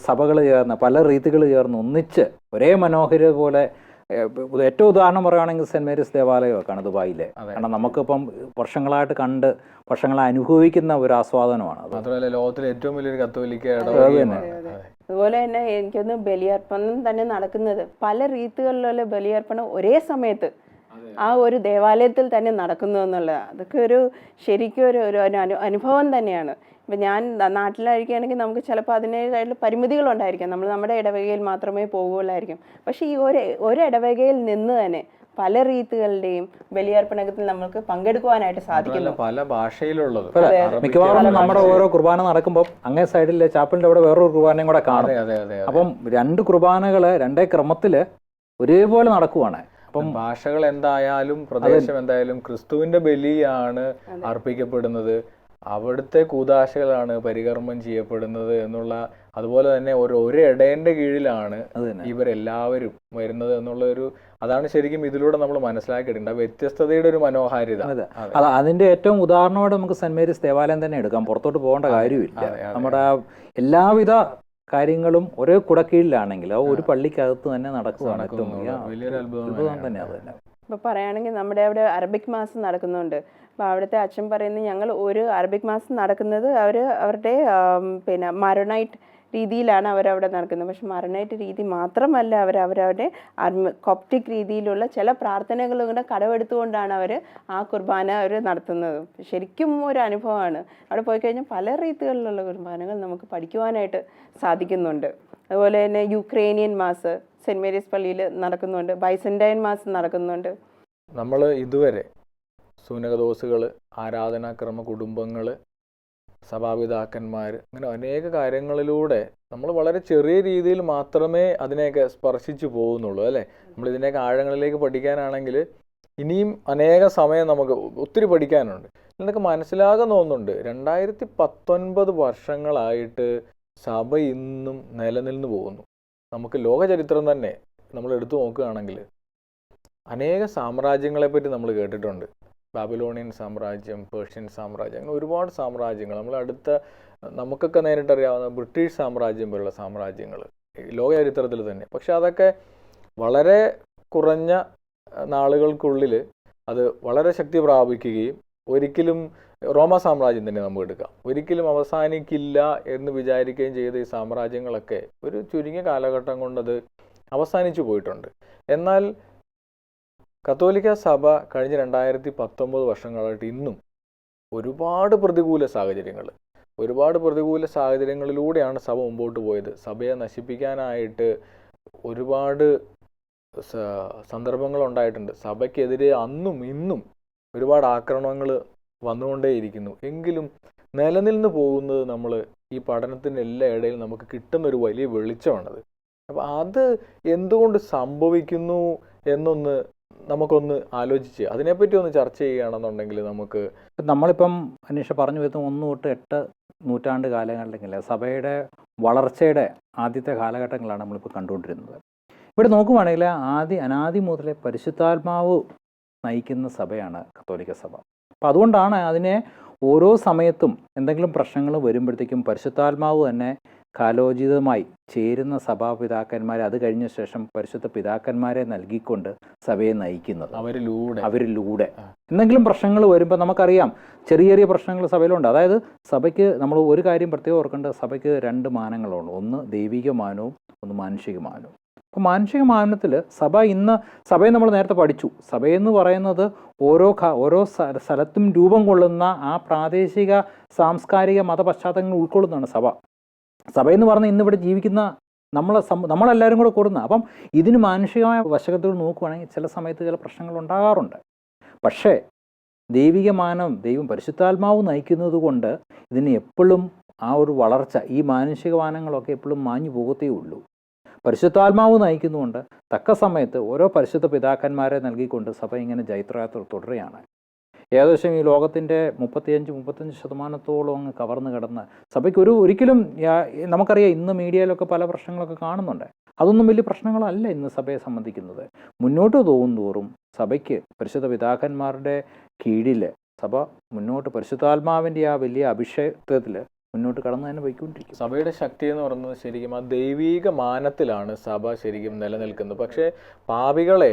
സഭകൾ ചേർന്ന് പല റീതികൾ ചേർന്ന് ഒന്നിച്ച് ഒരേ മനോഹര പോലെ. ഏറ്റവും ഉദാഹരണം പറയുകയാണെങ്കിൽ സെന്റ് മേരീസ് ദേവാലയമൊക്കെയാണ് ദുബായിലെ. കാരണം നമുക്കിപ്പം വർഷങ്ങളായിട്ട് കണ്ട് വർഷങ്ങളെ അനുഭവിക്കുന്ന ഒരു ആസ്വാദനമാണ്. മാത്രമല്ല ലോകത്തിലെ ഏറ്റവും വലിയൊരു കത്തോലിക്ക അതുപോലെ തന്നെ എനിക്കൊന്ന് ബലിയർപ്പണം തന്നെ നടക്കുന്നത് പല റീതികളിലുള്ള ബലിയർപ്പണം ഒരേ സമയത്ത് ആ ഒരു ദേവാലയത്തിൽ തന്നെ നടക്കുന്നു എന്നുള്ളത് അതൊക്കെ ഒരു ശരിക്കും ഒരു അനുഭവം തന്നെയാണ്. ഇപ്പം ഞാൻ നാട്ടിലായിരിക്കുകയാണെങ്കിൽ നമുക്ക് ചിലപ്പോൾ അതിൻ്റേതായിട്ടുള്ള പരിമിതികളുണ്ടായിരിക്കാം. നമ്മൾ നമ്മുടെ ഇടവകയിൽ മാത്രമേ പോകുകയുള്ളായിരിക്കും. പക്ഷേ ഈ ഒരു ഇടവകയിൽ നിന്ന് തന്നെ പല റീതികളുടെയും ബലിയർപ്പണത്തിൽ നമുക്ക് പങ്കെടുക്കുവാനായിട്ട് സാധിക്കുന്നു. പല ഭാഷയിലുള്ളത് മിക്കവാറും നമ്മുടെ ഓരോ കുർബാന നടക്കുമ്പോൾ അങ്ങേ സൈഡിലെ ചാപ്പലിന്റെ അവിടെ വേറൊരു കുർബാനയും കൂടെ കാണും. അപ്പം 2 കുർബാനകള് 2 ക്രമത്തില് ഒരേപോലെ നടക്കുവാണ്. അപ്പം ഭാഷകൾ എന്തായാലും പ്രദേശം എന്തായാലും ക്രിസ്തുവിന്റെ ബലിയാണ് അർപ്പിക്കപ്പെടുന്നത്, അവിടുത്തെ കൂദാശകളാണ് പരികർമ്മം ചെയ്യപ്പെടുന്നത് എന്നുള്ള. അതുപോലെ തന്നെ ഒരു ഇടയന്റെ കീഴിലാണ് ഇവരെല്ലാവരും വരുന്നത് എന്നുള്ള ഒരു അതാണ് ശരിക്കും ഇതിലൂടെ നമ്മൾ മനസ്സിലാക്കിയിട്ടുണ്ട് വ്യത്യസ്തതയുടെ ഒരു മനോഹാരിത. അതിന്റെ ഏറ്റവും ഉദാഹരണമായിട്ട് നമുക്ക് സെന്റ് മേരീസ് ദേവാലയം തന്നെ എടുക്കാം. പുറത്തോട്ട് പോകേണ്ട കാര്യമില്ല. നമ്മുടെ എല്ലാവിധ കാര്യങ്ങളും ഒരേ കുടക്കീഴിലാണെങ്കിൽ ആ ഒരു പള്ളിക്കകത്ത് തന്നെ നടക്കുകയാണ്. ഏറ്റവും വലിയൊരു അത്ഭുതം തന്നെ അത് തന്നെ. ഇപ്പോൾ പറയുകയാണെങ്കിൽ നമ്മുടെ അവിടെ അറബിക് മാസം നടക്കുന്നുണ്ട്. അപ്പോൾ അവിടുത്തെ അച്ഛൻ പറയുന്നത് ഞങ്ങൾ ഒരു അറബിക് മാസം നടക്കുന്നത് അവരുടെ പിന്നെ മരണൈറ്റ് രീതിയിലാണ് അവരവിടെ നടക്കുന്നത്. പക്ഷെ മരണൈറ്റ് രീതി മാത്രമല്ല അവരവരുടെ കോപ്റ്റിക് രീതിയിലുള്ള ചില പ്രാർത്ഥനകളും കൂടെ കടമെടുത്തുകൊണ്ടാണ് അവർ ആ കുർബാന അവർ നടത്തുന്നത്. ശരിക്കും ഒരു അനുഭവമാണ്. അവിടെ പോയി കഴിഞ്ഞാൽ പല രീതികളിലുള്ള കുർബാനകൾ നമുക്ക് പഠിക്കുവാനായിട്ട് സാധിക്കുന്നുണ്ട്. അതുപോലെ തന്നെ യുക്രൈനിയൻ മാസ് സെൻറ്റ് മേരീസ് പള്ളിയിൽ നടക്കുന്നുണ്ട്. ബൈസൻറ്റൈൻ മാസ് നടക്കുന്നുണ്ട്. നമ്മൾ ഇതുവരെ സൂനകദോസുകൾ, ആരാധനാക്രമ കുടുംബങ്ങൾ, സഭാപിതാക്കന്മാർ, അങ്ങനെ അനേക കാര്യങ്ങളിലൂടെ നമ്മൾ വളരെ ചെറിയ രീതിയിൽ മാത്രമേ അതിനെയൊക്കെ സ്പർശിച്ചു പോകുന്നുള്ളൂ അല്ലേ. നമ്മളിതിനെയൊക്കെ ആഴങ്ങളിലേക്ക് പഠിക്കാനാണെങ്കിൽ ഇനിയും അനേക സമയം നമുക്ക് ഒത്തിരി പഠിക്കാനുണ്ട്. ഇതിനൊക്കെ മനസ്സിലാകുന്ന ഒന്നുണ്ട്. 2019 വർഷങ്ങളായിട്ട് സഭ ഇന്നും നിലനിന്ന് പോകുന്നു. നമുക്ക് ലോകചരിത്രം തന്നെ നമ്മൾ എടുത്തു നോക്കുകയാണെങ്കിൽ അനേക സാമ്രാജ്യങ്ങളെപ്പറ്റി നമ്മൾ കേട്ടിട്ടുണ്ട്. ബാബിലോണിയൻ സാമ്രാജ്യം, പേർഷ്യൻ സാമ്രാജ്യം, അങ്ങനെ ഒരുപാട് സാമ്രാജ്യങ്ങൾ. നമ്മൾ നമുക്കൊക്കെ നേരിട്ടറിയാവുന്ന ബ്രിട്ടീഷ് സാമ്രാജ്യം പോലുള്ള സാമ്രാജ്യങ്ങൾ ലോകചരിത്രത്തിൽ തന്നെ. പക്ഷെ അതൊക്കെ വളരെ കുറഞ്ഞ നാളുകൾക്കുള്ളിൽ അത് വളരെ ശക്തി പ്രാപിക്കുകയും ഒരിക്കലും റോമ സാമ്രാജ്യം തന്നെ നമുക്ക് എടുക്കാം, ഒരിക്കലും അവസാനിക്കില്ല എന്ന് വിചാരിക്കുകയും ചെയ്ത ഈ സാമ്രാജ്യങ്ങളൊക്കെ ഒരു ചുരുങ്ങിയ കാലഘട്ടം കൊണ്ടത് അവസാനിച്ചു പോയിട്ടുണ്ട്. എന്നാൽ കത്തോലിക്ക സഭ കഴിഞ്ഞ 2019 വർഷങ്ങളായിട്ട് ഇന്നും ഒരുപാട് പ്രതികൂല സാഹചര്യങ്ങൾ, ഒരുപാട് പ്രതികൂല സാഹചര്യങ്ങളിലൂടെയാണ് സഭ മുമ്പോട്ട് പോയത്. സഭയെ നശിപ്പിക്കാനായിട്ട് ഒരുപാട് സന്ദർഭങ്ങൾ ഉണ്ടായിട്ടുണ്ട്. സഭയ്ക്കെതിരെ അന്നും ഇന്നും ഒരുപാട് ആക്രമണങ്ങൾ വന്നുകൊണ്ടേയിരിക്കുന്നു. എങ്കിലും നിലനിന്ന് പോകുന്നത് നമ്മൾ ഈ പഠനത്തിൻ്റെ എല്ലാ ഇടയിൽ നമുക്ക് കിട്ടുന്നൊരു വലിയ വെളിച്ചമാണത്. അപ്പം അത് എന്തുകൊണ്ട് സംഭവിക്കുന്നു എന്നൊന്ന് നമുക്കൊന്ന് ആലോചിച്ച് അതിനെപ്പറ്റി ഒന്ന് ചർച്ച ചെയ്യുകയാണെന്നുണ്ടെങ്കിൽ നമുക്ക് നമ്മളിപ്പം അനീഷ പറഞ്ഞു വരുന്ന 1 തൊട്ട് 8 നൂറ്റാണ്ട് കാലങ്ങളിലെങ്കിൽ സഭയുടെ വളർച്ചയുടെ ആദ്യത്തെ കാലഘട്ടങ്ങളാണ് നമ്മളിപ്പോൾ കണ്ടുകൊണ്ടിരുന്നത്. ഇവിടെ നോക്കുവാണെങ്കിൽ അനാദി മുതലേ പരിശുദ്ധാത്മാവ് നയിക്കുന്ന സഭയാണ് കത്തോലിക്ക സഭ. അപ്പം അതുകൊണ്ടാണ് അതിനെ ഓരോ സമയത്തും എന്തെങ്കിലും പ്രശ്നങ്ങൾ വരുമ്പോഴത്തേക്കും പരിശുദ്ധാത്മാവ് തന്നെ കാലോചിതമായി ചേരുന്ന സഭാപിതാക്കന്മാരെ, അത് കഴിഞ്ഞ ശേഷം പരിശുദ്ധ പിതാക്കന്മാരെ നൽകിക്കൊണ്ട് സഭയെ നയിക്കുന്നത്. അവരിലൂടെ എന്തെങ്കിലും പ്രശ്നങ്ങൾ വരുമ്പോൾ നമുക്കറിയാം, ചെറിയ ചെറിയ പ്രശ്നങ്ങൾ സഭയിലുണ്ട്. അതായത് സഭയ്ക്ക് നമ്മൾ ഒരു കാര്യം പ്രത്യേകം ഓർക്കേണ്ടത്, സഭയ്ക്ക് 2 മാനങ്ങളുണ്ട്. ഒന്ന് ദൈവിക മാനവും ഒന്ന് മാനുഷിക മാനവും. അപ്പോൾ മാനുഷിക മാനത്തിൽ സഭയെ നമ്മൾ നേരത്തെ പഠിച്ചു. സഭയെന്ന് പറയുന്നത് ഓരോ സ്ഥലത്തും രൂപം കൊള്ളുന്ന ആ പ്രാദേശിക സാംസ്കാരിക മത പശ്ചാത്തലങ്ങൾ ഉൾക്കൊള്ളുന്നതാണ് സഭ. സഭയെന്ന് പറഞ്ഞാൽ ഇന്നിവിടെ ജീവിക്കുന്ന നമ്മളെല്ലാവരും കൂടെ കൂടുന്ന. അപ്പം ഇതിന് മാനുഷികമായ വശകത്തോട് നോക്കുകയാണെങ്കിൽ ചില സമയത്ത് ചില പ്രശ്നങ്ങൾ ഉണ്ടാകാറുണ്ട്. പക്ഷേ ദൈവിക മാനം, ദൈവം പരിശുദ്ധാത്മാവ് നയിക്കുന്നത് കൊണ്ട് ഇതിന് എപ്പോഴും ആ ഒരു വളർച്ച, ഈ മാനുഷിക മാനങ്ങളൊക്കെ എപ്പോഴും മാഞ്ഞു പോകത്തേ ഉള്ളൂ. പരിശുദ്ധാത്മാവ് നയിക്കുന്നുകൊണ്ട് തക്ക സമയത്ത് ഓരോ പരിശുദ്ധ പിതാക്കന്മാരെ നൽകിക്കൊണ്ട് സഭ ഇങ്ങനെ ജൈത്രയാത്ര തുടരുകയാണ്. ഏകദേശം ഈ ലോകത്തിൻ്റെ 35% അങ്ങ് കവർന്ന് കിടന്ന് സഭയ്ക്ക് ഒരിക്കലും നമുക്കറിയാം, ഇന്ന് മീഡിയയിലൊക്കെ പല പ്രശ്നങ്ങളൊക്കെ കാണുന്നുണ്ട്. അതൊന്നും വലിയ പ്രശ്നങ്ങളല്ല ഇന്ന് സഭയെ സംബന്ധിക്കുന്നത്. മുന്നോട്ട് തോറും സഭയ്ക്ക് പരിശുദ്ധ പിതാക്കന്മാരുടെ കീഴിൽ സഭ മുന്നോട്ട് പരിശുദ്ധാത്മാവിൻ്റെ ആ വലിയ അഭിഷേകത്തിൽ മുന്നോട്ട് കടന്നു തന്നെ പോയിക്കൊണ്ടിരിക്കും. സഭയുടെ ശക്തി എന്ന് പറയുന്നത് ശരിക്കും ആ ദൈവീക മാനത്തിലാണ് സഭ ശരിക്കും നിലനിൽക്കുന്നത്. പക്ഷേ പാപികളെ,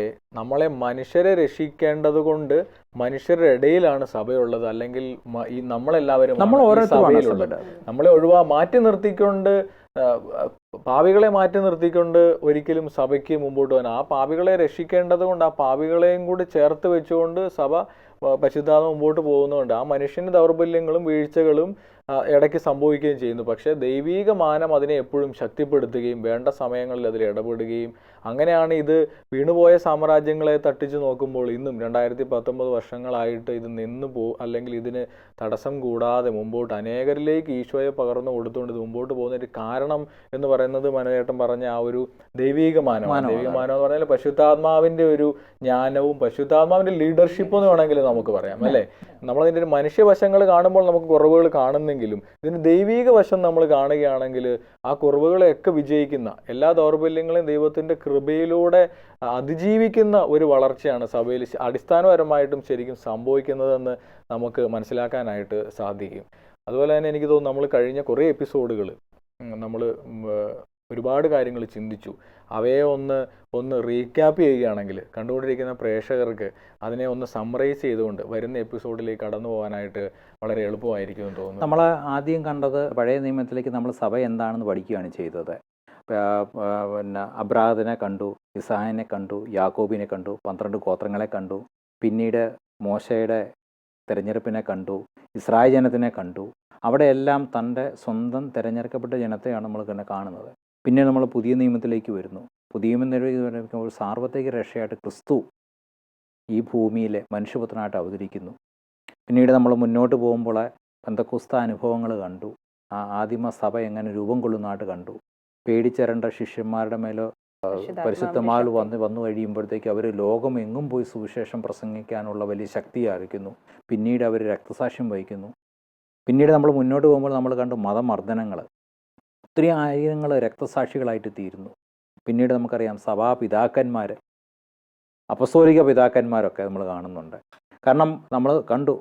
മനുഷ്യരെ രക്ഷിക്കേണ്ടത് കൊണ്ട് മനുഷ്യരുടെ ഇടയിലാണ് സഭയുള്ളത്. അല്ലെങ്കിൽ ഈ നമ്മളെല്ലാവരും സഭയിലുള്ളത്. നമ്മളെ മാറ്റി നിർത്തിക്കൊണ്ട്, പാപികളെ മാറ്റി നിർത്തിക്കൊണ്ട് ഒരിക്കലും സഭയ്ക്ക് മുമ്പോട്ട് പോകാൻ, ആ പാപികളെ രക്ഷിക്കേണ്ടത് കൊണ്ട് ആ പാപികളെയും കൂടി ചേർത്ത് വെച്ചുകൊണ്ട് സഭ പരിശുദ്ധാത്മ മുമ്പോട്ട് പോകുന്നതുകൊണ്ട് ആ മനുഷ്യന് ദൗർബല്യങ്ങളും വീഴ്ചകളും ഇടയ്ക്ക് സംഭവിക്കുകയും ചെയ്യുന്നു. പക്ഷേ ദൈവീക മാനം അതിനെ എപ്പോഴും ശക്തിപ്പെടുത്തുകയും വേണ്ട സമയങ്ങളിൽ അതിൽ ഇടപെടുകയും, അങ്ങനെയാണ് ഇത് വീണുപോയ സാമ്രാജ്യങ്ങളെ തട്ടിച്ചു നോക്കുമ്പോൾ ഇന്നും 2019 വർഷങ്ങളായിട്ട് ഇത് അല്ലെങ്കിൽ ഇതിന് തടസ്സം കൂടാതെ മുമ്പോട്ട് അനേകരിലേക്ക് ഈശോയെ പകർന്നു കൊടുത്തുകൊണ്ട് ഇത് മുമ്പോട്ട് പോകുന്നതിന് കാരണം എന്ന് പറയുന്നത് മനോജേട്ടൻ പറഞ്ഞ ആ ഒരു ദൈവീക മാനമാണ്. ദൈവിക മാനം എന്ന് പറഞ്ഞാൽ പരിശുദ്ധാത്മാവിൻ്റെ ഒരു ജ്ഞാനവും പരിശുദ്ധാത്മാവിൻ്റെ ലീഡർഷിപ്പ് എന്ന് വേണമെങ്കിൽ നമുക്ക് പറയാം, അല്ലേ? നമ്മളതിൻ്റെ ഒരു മനുഷ്യവശങ്ങൾ കാണുമ്പോൾ നമുക്ക് കുറവുകൾ കാണുന്നെങ്കിലും ഇതിന് ദൈവീക വശം നമ്മൾ കാണുകയാണെങ്കിൽ ആ കുറവുകളെയൊക്കെ വിജയിക്കുന്ന, എല്ലാ ദൗർബല്യങ്ങളെയും ദൈവത്തിൻ്റെ കൃപയിലൂടെ അതിജീവിക്കുന്ന ഒരു വളർച്ചയാണ് സഭയിൽ അടിസ്ഥാനപരമായിട്ടും ശരിക്കും സംഭവിക്കുന്നതെന്ന് നമുക്ക് മനസ്സിലാക്കാനായിട്ട് സാധിക്കും. അതുപോലെ തന്നെ എനിക്ക് തോന്നുന്നു നമ്മൾ കഴിഞ്ഞ കുറേ എപ്പിസോഡുകൾ നമ്മൾ ഒരുപാട് കാര്യങ്ങൾ ചിന്തിച്ചു. അവയെ ഒന്ന് റീക്യാപ്പ് ചെയ്യുകയാണെങ്കിൽ കണ്ടുകൊണ്ടിരിക്കുന്ന പ്രേക്ഷകർക്ക് അതിനെ ഒന്ന് സമ്മറൈസ് ചെയ്തുകൊണ്ട് വരുന്ന എപ്പിസോഡിലേക്ക് കടന്നു പോകാനായിട്ട് വളരെ എളുപ്പമായിരിക്കും എന്ന് തോന്നുന്നു. നമ്മൾ ആദ്യം കണ്ടത് പഴയ നിയമത്തിലേക്ക് നമ്മൾ സഭ എന്താണെന്ന് പഠിക്കുകയാണ് ചെയ്തത്. പിന്നെ അബ്രാഹത്തിനെ കണ്ടു, ഇസ്ഹാക്കിനെ കണ്ടു, യാക്കോബിനെ കണ്ടു, 12 ഗോത്രങ്ങളെ കണ്ടു. പിന്നീട് മോശയുടെ തിരഞ്ഞെടുപ്പിനെ കണ്ടു, ഇസ്രായേൽ ജനത്തിനെ കണ്ടു. അവിടെയെല്ലാം തൻ്റെ സ്വന്തം തിരഞ്ഞെടുക്കപ്പെട്ട ജനത്തെയാണ് നമ്മൾ തന്നെ കാണുന്നത്. പിന്നെ നമ്മൾ പുതിയ നിയമത്തിലേക്ക് വരുന്നു. പുതിയ നിയമത്തിലേക്ക് ഒരു സാർവത്രിക രക്ഷയായിട്ട് ക്രിസ്തു ഈ ഭൂമിയിൽ മനുഷ്യപുത്രനായിട്ട് അവതരിക്കുന്നു. പിന്നീട് നമ്മൾ മുന്നോട്ട് പോകുമ്പോൾ പെന്തക്കോസ്ത അനുഭവങ്ങൾ കണ്ടു. ആ ആദിമ സഭ എങ്ങനെ രൂപം കൊള്ളുന്നതായിട്ട് കണ്ടു. പേടിച്ചരണ്ട ശിഷ്യന്മാരുടെ മേലോ പരിശുദ്ധമാൾ വന്നു കഴിയുമ്പോഴത്തേക്ക് അവർ ലോകമെങ്ങും പോയി സുവിശേഷം പ്രസംഗിക്കാനുള്ള വലിയ ശക്തി ആർജിക്കുന്നു. പിന്നീട് അവർ രക്തസാക്ഷ്യം വഹിക്കുന്നു. പിന്നീട് നമ്മൾ മുന്നോട്ട് പോകുമ്പോൾ നമ്മൾ കണ്ടു മതമർദ്ദനങ്ങൾ, ഒത്തിരി ആയിരങ്ങൾ രക്തസാക്ഷികളായിട്ട് തീരുന്നു. പിന്നീട് നമുക്കറിയാം സഭാപിതാക്കന്മാർ, അപ്പസ്തോലിക പിതാക്കന്മാരൊക്കെ നമ്മൾ കാണുന്നുണ്ട്. കാരണം നമ്മൾ കണ്ടു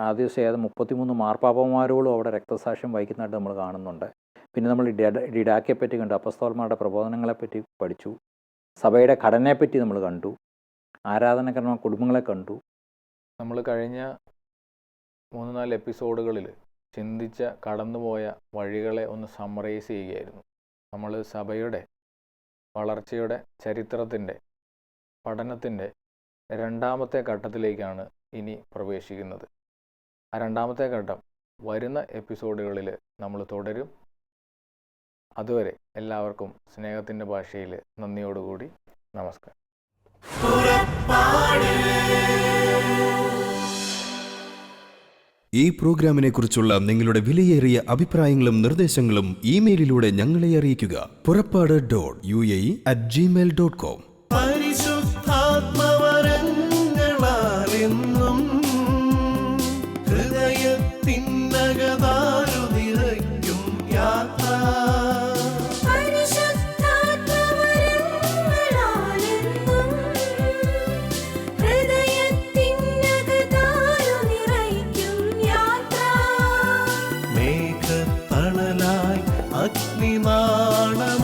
ആദ്യം 33 മാർപ്പാപ്പന്മാരോടും അവിടെ രക്തസാക്ഷ്യം വഹിക്കുന്നതായിട്ട് നമ്മൾ കാണുന്നുണ്ട്. പിന്നെ നമ്മൾ ഡിഡാക്കെപ്പറ്റി കണ്ടു, അപ്പസ്തോലന്മാരുടെ പ്രബോധനങ്ങളെപ്പറ്റി പഠിച്ചു, സഭയുടെ ഘടനയെപ്പറ്റി നമ്മൾ കണ്ടു, ആരാധനകർമ്മ കുടുംബങ്ങളെ കണ്ടു. നമ്മൾ കഴിഞ്ഞ 3-4 എപ്പിസോഡുകളിൽ ചിന്തിച്ച കടന്നുപോയ വഴികളെ ഒന്ന് സമ്മറൈസ് ചെയ്യുകയായിരുന്നു. നമ്മൾ സഭയുടെ വളർച്ചയുടെ ചരിത്രത്തിൻ്റെ പഠനത്തിൻ്റെ 2ാമത്തെ ഘട്ടത്തിലേക്കാണ് ഇനി പ്രവേശിക്കുന്നത്. ആ 2ാമത്തെ ഘട്ടം വരുന്ന എപ്പിസോഡുകളിൽ നമ്മൾ തുടരും. അതുവരെ എല്ലാവർക്കും സ്നേഹത്തിൻ്റെ ഭാഷയിൽ നന്ദിയോടുകൂടി നമസ്കാരം. ഈ പ്രോഗ്രാമിനെ കുറിച്ചുള്ള നിങ്ങളുടെ വിലയേറിയ അഭിപ്രായങ്ങളും നിർദ്ദേശങ്ങളും ഇമെയിലിലൂടെ ഞങ്ങളെ അറിയിക്കുക. purappadu.uae@gmail.com. പരിശുദ്ധാത്മവരങ്ങളാലെന്നും ഹൃദയത്തിനകതാരു നിറയ്ക്കും യാത്ര. മേഘത്തണലായി അഗ്നിനാളം